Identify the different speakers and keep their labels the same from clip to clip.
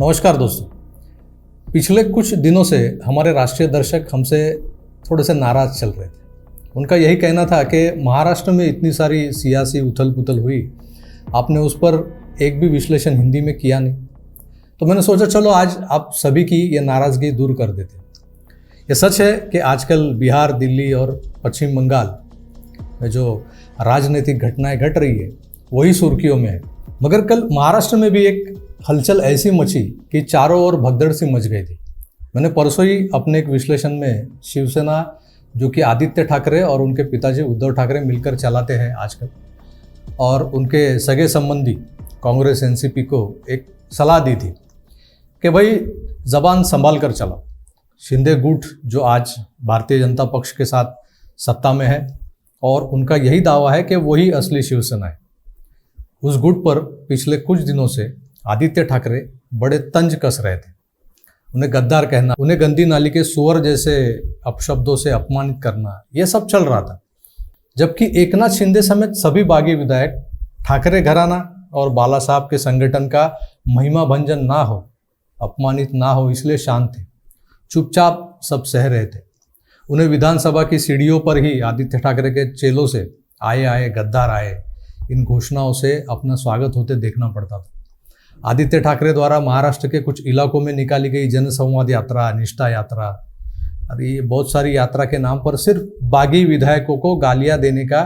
Speaker 1: नमस्कार दोस्तों। पिछले कुछ दिनों से हमारे राष्ट्रीय दर्शक हमसे थोड़े से नाराज़ चल रहे थे। उनका यही कहना था कि महाराष्ट्र में इतनी सारी सियासी उथल पुथल हुई, आपने उस पर एक भी विश्लेषण हिंदी में किया नहीं। तो मैंने सोचा चलो आज आप सभी की ये नाराज़गी दूर कर देते। ये सच है कि आजकल बिहार, दिल्ली और पश्चिम बंगाल में जो राजनीतिक घटनाएं घट रही है वही सुर्खियों में है, मगर कल महाराष्ट्र में भी एक हलचल ऐसी मची कि चारों ओर भगदड़ सी मच गई थी। मैंने परसों ही अपने एक विश्लेषण में शिवसेना, जो कि आदित्य ठाकरे और उनके पिताजी उद्धव ठाकरे मिलकर चलाते हैं आजकल, और उनके सगे संबंधी कांग्रेस एनसीपी को एक सलाह दी थी कि भाई ज़बान संभाल कर चलाओ। शिंदे गुट जो आज भारतीय जनता पक्ष के साथ सत्ता में है और उनका यही दावा है कि वही असली शिवसेना है, उस गुट पर पिछले कुछ दिनों से आदित्य ठाकरे बड़े तंज कस रहे थे। उन्हें गद्दार कहना, उन्हें गंदी नाली के सुअर जैसे अपशब्दों से अपमानित करना, यह सब चल रहा था। जबकि एकनाथ शिंदे समेत सभी बागी विधायक ठाकरे घराना और बाला साहब के संगठन का महिमा भंजन ना हो, अपमानित ना हो, इसलिए शांत थे, चुपचाप सब सह रहे थे। उन्हें विधानसभा की सीढ़ियों पर ही आदित्य ठाकरे के चेलों से आए आए गद्दार आए, इन घोषणाओं से अपना स्वागत होते देखना पड़ता था। आदित्य ठाकरे द्वारा महाराष्ट्र के कुछ इलाकों में निकाली गई जनसंवाद यात्रा, निष्ठा यात्रा, अरे ये बहुत सारी यात्रा के नाम पर सिर्फ बागी विधायकों को गालियां देने का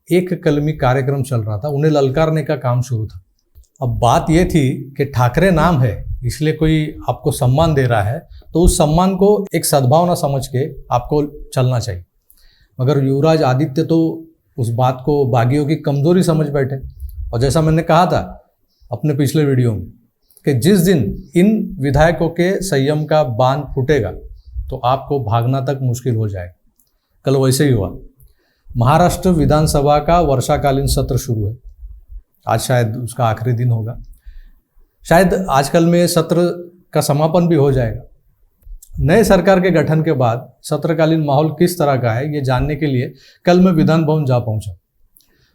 Speaker 1: एक कलमी कार्यक्रम चल रहा था, उन्हें ललकारने का काम शुरू था। अब बात यह थी कि ठाकरे नाम है इसलिए कोई आपको सम्मान दे रहा है तो उस सम्मान को एक सद्भावना समझ के आपको चलना चाहिए। मगर युवराज आदित्य तो उस बात को बागियों की कमजोरी समझ बैठे, और जैसा मैंने कहा था अपने पिछले वीडियो में कि जिस दिन इन विधायकों के संयम का बांध फूटेगा तो आपको भागना तक मुश्किल हो जाएगा। कल वैसे ही हुआ। महाराष्ट्र विधानसभा का वर्षाकालीन सत्र शुरू है, आज शायद उसका आखिरी दिन होगा। शायद आजकल में सत्र का समापन भी हो जाएगा। नए सरकार के गठन के बाद सत्रकालीन माहौल किस तरह का है ये जानने के लिए कल मैं विधान भवन जा पहुंचा।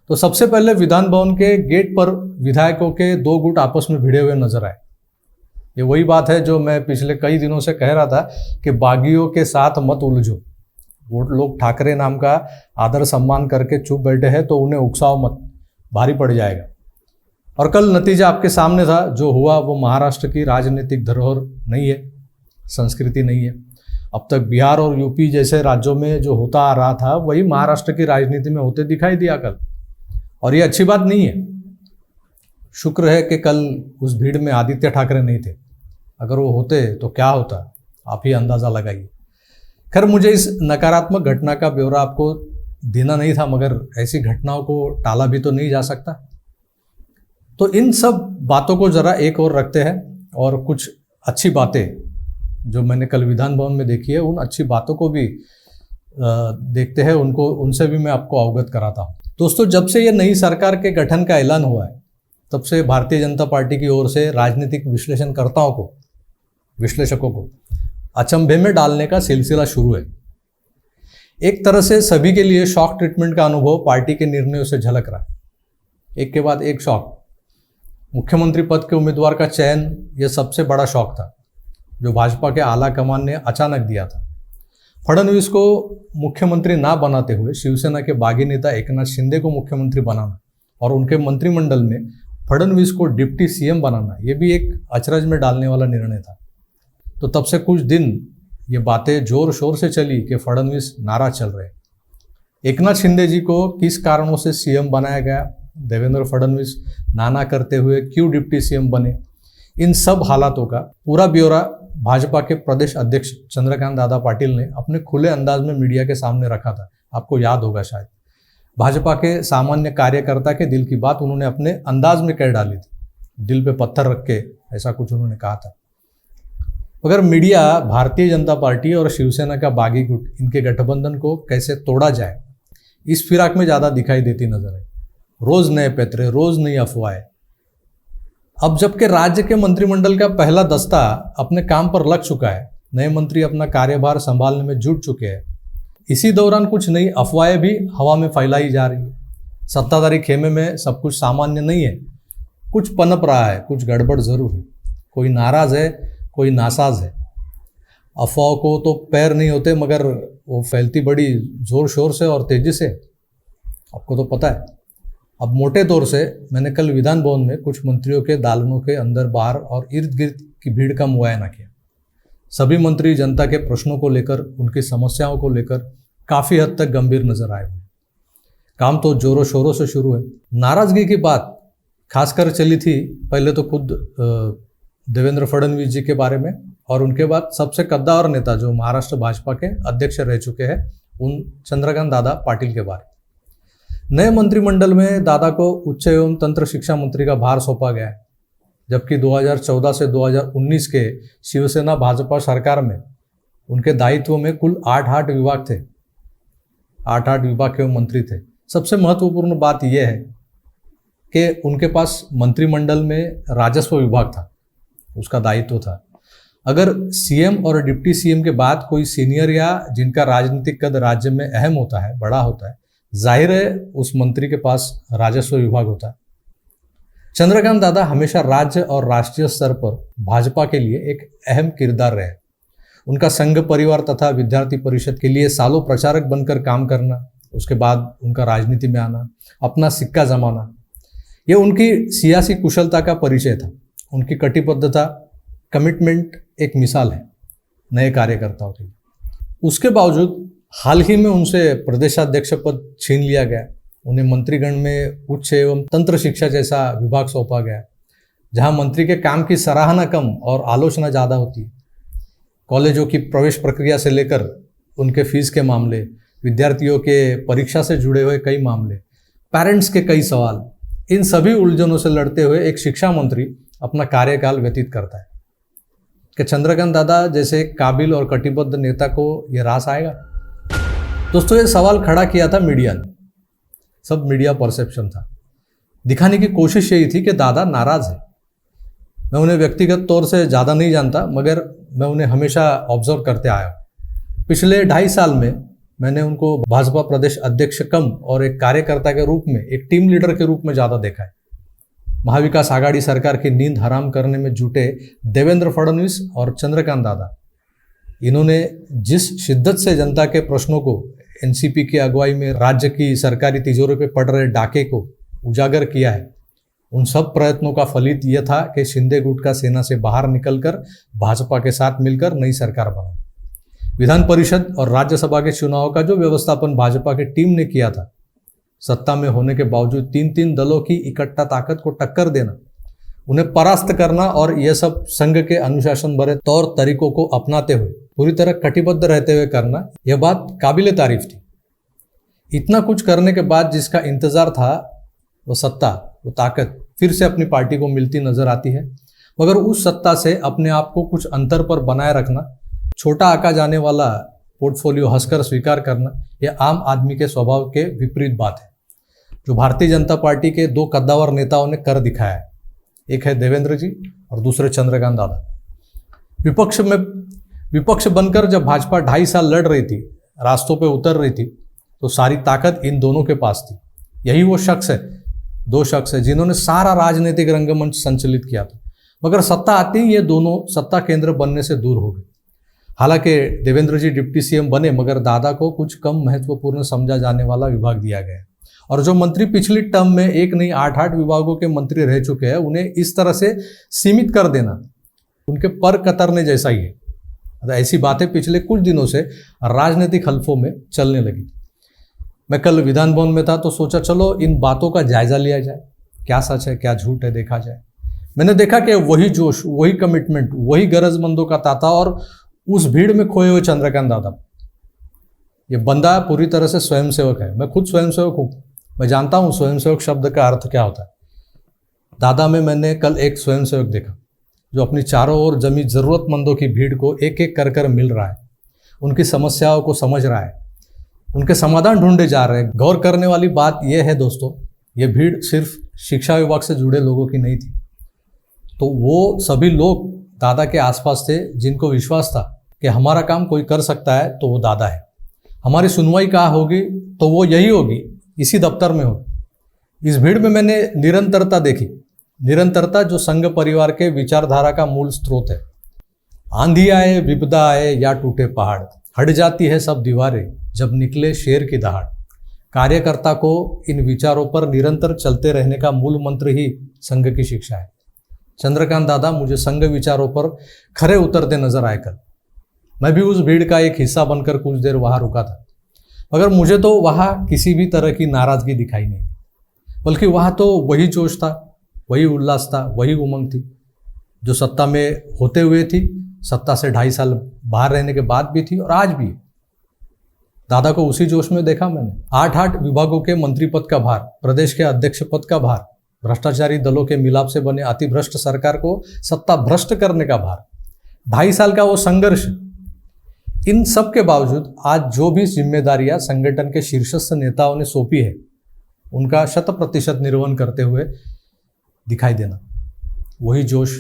Speaker 1: तो सबसे पहले विधान भवन के गेट पर विधायकों के दो गुट आपस में भिड़े हुए नजर आए। ये वही बात है जो मैं पिछले कई दिनों से कह रहा था कि बागियों के साथ मत उलझो। वो लोग ठाकरे नाम का आदर सम्मान करके चुप बैठे हैं तो उन्हें उकसाओ मत, भारी पड़ जाएगा। और कल नतीजा आपके सामने था। जो हुआ वो महाराष्ट्र की राजनीतिक धरोहर नहीं है, संस्कृति नहीं है। अब तक बिहार और यूपी जैसे राज्यों में जो होता आ रहा था वही महाराष्ट्र की राजनीति में होते दिखाई दिया कल, और ये अच्छी बात नहीं है। शुक्र है कि कल उस भीड़ में आदित्य ठाकरे नहीं थे, अगर वो होते तो क्या होता आप ही अंदाज़ा लगाइए। खैर, मुझे इस नकारात्मक घटना का ब्यौरा आपको देना नहीं था, मगर ऐसी घटनाओं को टाला भी तो नहीं जा सकता। तो इन सब बातों को ज़रा एक और रखते हैं और कुछ अच्छी बातें जो मैंने कल विधान भवन में देखी है उन अच्छी बातों को भी देखते हैं, उनसे भी मैं आपको अवगत कराता हूँ। दोस्तों, जब से ये नई सरकार के गठन का ऐलान हुआ है तब से भारतीय जनता पार्टी की ओर से राजनीतिक विश्लेषकों को अचंभे में डालने का सिलसिला शुरू है। एक तरह से सभी के लिए शॉक ट्रीटमेंट का अनुभव पार्टी के निर्णयों से झलक रहा है, एक के बाद एक शॉक। मुख्यमंत्री पद के उम्मीदवार का चयन यह सबसे बड़ा शॉक था जो भाजपा के आला कमान ने अचानक दिया था। फडणवीस को मुख्यमंत्री ना बनाते हुए शिवसेना के बागी नेता एकनाथ शिंदे को मुख्यमंत्री बनाना और उनके मंत्रिमंडल में फडणवीस को डिप्टी सीएम बनाना, यह भी एक अचरज में डालने वाला निर्णय था। तो तब से कुछ दिन ये बातें जोर शोर से चली कि फडणवीस नाराज चल रहे। एकनाथ शिंदे जी को किस कारणों से सीएम बनाया गया, देवेंद्र फडणवीस नाना करते हुए क्यों डिप्टी सीएम बने, इन सब हालातों का पूरा ब्यौरा भाजपा के प्रदेश अध्यक्ष चंद्रकांत दादा पाटिल ने अपने खुले अंदाज में मीडिया के सामने रखा था। आपको याद होगा शायद, भाजपा के सामान्य कार्यकर्ता के दिल की बात उन्होंने अपने अंदाज में कह डाली थी, दिल पे पत्थर रख के, ऐसा कुछ उन्होंने कहा था। मगर मीडिया भारतीय जनता पार्टी और शिवसेना का बागी गुट, इनके गठबंधन को कैसे तोड़ा जाए इस फिराक में ज़्यादा दिखाई देती नजर है। रोज नए पैतरे, रोज नई अफवाहें। अब जबकि राज्य के मंत्रिमंडल का पहला दस्ता अपने काम पर लग चुका है, नए मंत्री अपना कार्यभार संभालने में जुट चुके हैं, इसी दौरान कुछ नई अफवाहें भी हवा में फैलाई जा रही है। सत्ताधारी खेमे में सब कुछ सामान्य नहीं है, कुछ पनप रहा है, कुछ गड़बड़ जरूर है। कोई नाराज़ है, कोई नासाज है। अफवाह को तो पैर नहीं होते, मगर वो फैलती बड़ी ज़ोर शोर से और तेज़ी से, आपको तो पता है। अब मोटे तौर से मैंने कल विधान भवन में कुछ मंत्रियों के दालनों के अंदर बाहर और इर्द गिर्द की भीड़ का मुआयना किया। सभी मंत्री जनता के प्रश्नों को लेकर, उनकी समस्याओं को लेकर काफ़ी हद तक गंभीर नजर आए हुए। काम तो जोरों शोरों से शुरू है। नाराज़गी की बात खासकर चली थी पहले तो खुद देवेंद्र फडणवीस जी के बारे में, और उनके बाद सबसे कद्दावर नेता जो महाराष्ट्र भाजपा के अध्यक्ष रह चुके हैं, उन चंद्रकांत दादा पाटिल के बारे में। नए मंत्रिमंडल में दादा को उच्च एवं तंत्र शिक्षा मंत्री का भार सौंपा गया है, जबकि 2014 से 2019 के शिवसेना भाजपा सरकार में उनके दायित्व में कुल 8 विभाग थे, 8 विभाग के मंत्री थे। सबसे महत्वपूर्ण बात यह है कि उनके पास मंत्रिमंडल में राजस्व विभाग था, उसका दायित्व था। अगर सीएम और डिप्टी सीएम के बाद कोई सीनियर या जिनका राजनीतिक कद राज्य में अहम होता है, बड़ा होता है, जाहिर है उस मंत्री के पास राजस्व विभाग होता है। चंद्रकांत दादा हमेशा राज्य और राष्ट्रीय स्तर पर भाजपा के लिए एक अहम किरदार रहे। उनका संघ परिवार तथा विद्यार्थी परिषद के लिए सालों प्रचारक बनकर काम करना, उसके बाद उनका राजनीति में आना, अपना सिक्का जमाना, ये उनकी सियासी कुशलता का परिचय था। उनकी कटिबद्धता, कमिटमेंट एक मिसाल है नए कार्यकर्ताओं के लिए। उसके बावजूद हाल ही में उनसे प्रदेशाध्यक्ष पद छीन लिया गया। उन्हें मंत्रीगण में उच्च एवं तंत्र शिक्षा जैसा विभाग सौंपा गया, जहां मंत्री के काम की सराहना कम और आलोचना ज़्यादा होती है। कॉलेजों की प्रवेश प्रक्रिया से लेकर उनके फीस के मामले, विद्यार्थियों के परीक्षा से जुड़े हुए कई मामले, पेरेंट्स के कई सवाल, इन सभी उलझनों से लड़ते हुए एक शिक्षा मंत्री अपना कार्यकाल व्यतीत करता है। कि चंद्रकांत दादा जैसे काबिल और कटिबद्ध नेता को यह रास आएगा? दोस्तों, ये सवाल खड़ा किया था मीडिया ने। सब मीडिया परसेप्शन था, दिखाने की कोशिश यही थी कि दादा नाराज है। मैं उन्हें व्यक्तिगत तौर से ज़्यादा नहीं जानता, मगर मैं उन्हें हमेशा ऑब्जर्व करते आया। पिछले 2.5 साल में मैंने उनको भाजपा प्रदेश अध्यक्ष कम और एक कार्यकर्ता के रूप में, एक टीम लीडर के रूप में ज़्यादा देखा है। महाविकास आघाड़ी सरकार की नींद हराम करने में जुटे देवेंद्र फडणवीस और चंद्रकांत दादा, इन्होंने जिस शिद्दत से जनता के प्रश्नों को, एनसीपी की अगुवाई में राज्य की सरकारी तिजोरी पे पड़ रहे डाके को उजागर किया है, उन सब प्रयत्नों का फलित यह था कि शिंदे गुट का सेना से बाहर निकलकर भाजपा के साथ मिलकर नई सरकार बनाई। विधान परिषद और राज्यसभा के चुनाव का जो व्यवस्थापन भाजपा की टीम ने किया था, सत्ता में होने के बावजूद 3 दलों की इकट्ठा ताकत को टक्कर देना, उन्हें परास्त करना, और यह सब संघ के अनुशासन भरे तौर तरीकों को अपनाते हुए पूरी तरह कटिबद्ध रहते हुए करना, यह बात काबिले तारीफ थी। इतना कुछ करने के बाद जिसका इंतजार था, वो सत्ता, वो ताकत फिर से अपनी पार्टी को मिलती नजर आती है। मगर उस सत्ता से अपने आप को कुछ अंतर पर बनाए रखना, छोटा आका जाने वाला पोर्टफोलियो हंसकर स्वीकार करना, यह आम आदमी के स्वभाव के विपरीत बात है, जो भारतीय जनता पार्टी के 2 कद्दावर नेताओं ने कर दिखाया है। एक है देवेंद्र जी और दूसरे चंद्रकांत दादा। विपक्ष बनकर जब भाजपा 2.5 साल लड़ रही थी, रास्तों पे उतर रही थी, तो सारी ताकत इन दोनों के पास थी। यही वो शख्स है, 2 शख्स है जिन्होंने सारा राजनीतिक रंगमंच संचालित किया था। मगर सत्ता आती ही ये दोनों सत्ता केंद्र बनने से दूर हो गए। हालांकि देवेंद्र जी डिप्टी सीएम बने, मगर दादा को कुछ कम महत्वपूर्ण समझा जाने वाला विभाग दिया गया। और जो मंत्री पिछली टर्म में एक नहीं 8 विभागों के मंत्री रह चुके हैं, उन्हें इस तरह से सीमित कर देना उनके पर कतरने जैसा ही है। ऐसी बातें पिछले कुछ दिनों से राजनीतिक हल्फों में चलने लगी। मैं कल विधान भवन में था तो सोचा चलो इन बातों का जायजा लिया जाए, क्या सच है क्या झूठ है देखा जाए। मैंने देखा कि वही जोश, वही कमिटमेंट, वही गरजमंदों का तांता और उस भीड़ में खोए हुए चंद्रकांत दादा। ये बंदा पूरी तरह से स्वयंसेवक है। मैं खुद स्वयंसेवक हूँ, मैं जानता हूँ स्वयंसेवक शब्द का अर्थ क्या होता है। दादा में मैंने कल एक स्वयंसेवक देखा जो अपनी चारों ओर जमी जरूरतमंदों की भीड़ को एक एक कर मिल रहा है, उनकी समस्याओं को समझ रहा है, उनके समाधान ढूंढे जा रहे हैं। गौर करने वाली बात यह है दोस्तों, ये भीड़ सिर्फ शिक्षा विभाग से जुड़े लोगों की नहीं थी। तो वो सभी लोग दादा के आसपास थे जिनको विश्वास था कि हमारा काम कोई कर सकता है तो वो दादा है। हमारी सुनवाई कहाँ होगी तो वो यही होगी, इसी दफ्तर में होगी। इस भीड़ में मैंने निरंतरता देखी। निरंतरता जो संघ परिवार के विचारधारा का मूल स्रोत है। आंधी आए, विपदा आए या टूटे पहाड़, हट जाती है सब दीवारें जब निकले शेर की दहाड़। कार्यकर्ता को इन विचारों पर निरंतर चलते रहने का मूल मंत्र ही संघ की शिक्षा है। चंद्रकांत दादा मुझे संघ विचारों पर खरे उतरते नजर आए कल। मैं भी उस भीड़ का एक हिस्सा बनकर कुछ देर वहां रुका था, मगर मुझे तो वहां किसी भी तरह की नाराजगी दिखाई नहीं, बल्कि वहां तो वही जोश था, वही उल्लास था, वही उमंग थी जो सत्ता में होते हुए थी, सत्ता से 2.5 साल बाहर रहने के बाद भी थी और आज भी है। दादा को उसी जोश में देखा मैंने। 8 विभागों के मंत्री पद का भार, प्रदेश के अध्यक्ष पद का भार, भ्रष्टाचारी दलों के मिलाप से बने अति भ्रष्ट सरकार को सत्ता भ्रष्ट करने का भार, 2.5 साल का वो संघर्ष। इन सब के बावजूद आज जो भी जिम्मेदारियां संगठन के शीर्षस्थ नेताओं ने सौंपी है, उनका 100% निर्वहन करते हुए दिखाई देना, वही जोश,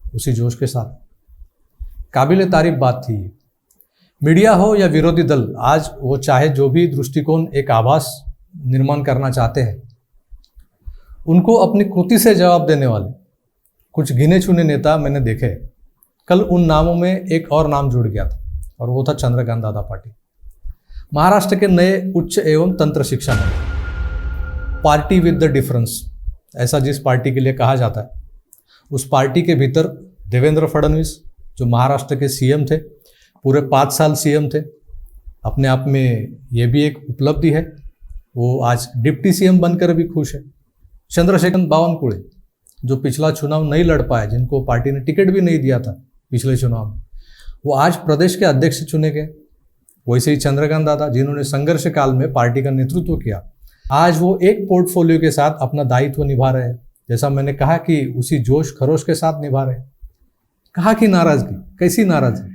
Speaker 1: उसी जोश के साथ। काबिले तारीफ बात थी। मीडिया हो या विरोधी दल, आज वो चाहे जो भी दृष्टिकोण एक आभास निर्माण करना चाहते हैं, उनको अपनी कृति से जवाब देने वाले कुछ गिने चुने नेता मैंने देखे। कल उन नामों में एक और नाम जुड़ गया था और वो था चंद्रकांत दादा पाटिल, महाराष्ट्र के नए उच्च एवं तंत्र शिक्षा मंत्री। पार्टी विद द डिफरेंस, ऐसा जिस पार्टी के लिए कहा जाता है, उस पार्टी के भीतर देवेंद्र फडणवीस जो महाराष्ट्र के सीएम थे, पूरे 5 साल सीएम थे, अपने आप में ये भी एक उपलब्धि है। वो आज डिप्टी सीएम बनकर भी खुश है। चंद्रशेखर बावनकुळे जो पिछला चुनाव नहीं लड़ पाए, जिनको पार्टी ने टिकट भी नहीं दिया था पिछले चुनाव में, वो आज प्रदेश के अध्यक्ष चुने गए। वैसे ही चंद्रकांत दादा जिन्होंने संघर्ष काल में पार्टी का नेतृत्व किया, आज वो एक पोर्टफोलियो के साथ अपना दायित्व निभा रहे हैं। जैसा मैंने कहा कि उसी जोश खरोश के साथ निभा रहे हैं। कहा कि नाराजगी, कैसी नाराजगी?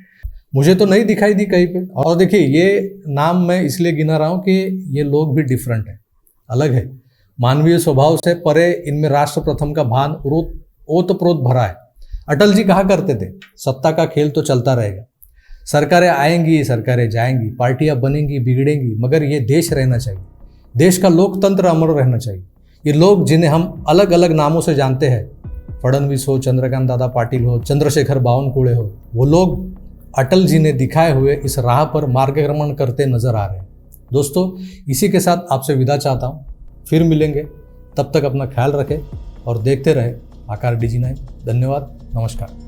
Speaker 1: मुझे तो नहीं दिखाई दी कहीं पे। और देखिए, ये नाम मैं इसलिए गिना रहा हूँ कि ये लोग भी डिफरेंट है, अलग है, मानवीय स्वभाव से परे इनमें राष्ट्र प्रथम का भान ओतप्रोत भरा है। अटल जी कहा करते थे, सत्ता का खेल तो चलता रहेगा, सरकारें आएंगी, सरकारें जाएंगी, पार्टियां बनेंगी, बिगड़ेंगी, मगर ये देश रहना चाहिए, देश का लोकतंत्र अमर रहना चाहिए। ये लोग जिन्हें हम अलग अलग नामों से जानते हैं, फडणवीस हो, चंद्रकांत दादा पाटिल हो, चंद्रशेखर बावनकुळे हो, वो लोग अटल जी ने दिखाए हुए इस राह पर मार्गक्रमण करते नजर आ रहे हैं। दोस्तों, इसी के साथ आपसे विदा चाहता हूँ। फिर मिलेंगे, तब तक अपना ख्याल रखें और देखते रहे आकार DG9। धन्यवाद, नमस्कार।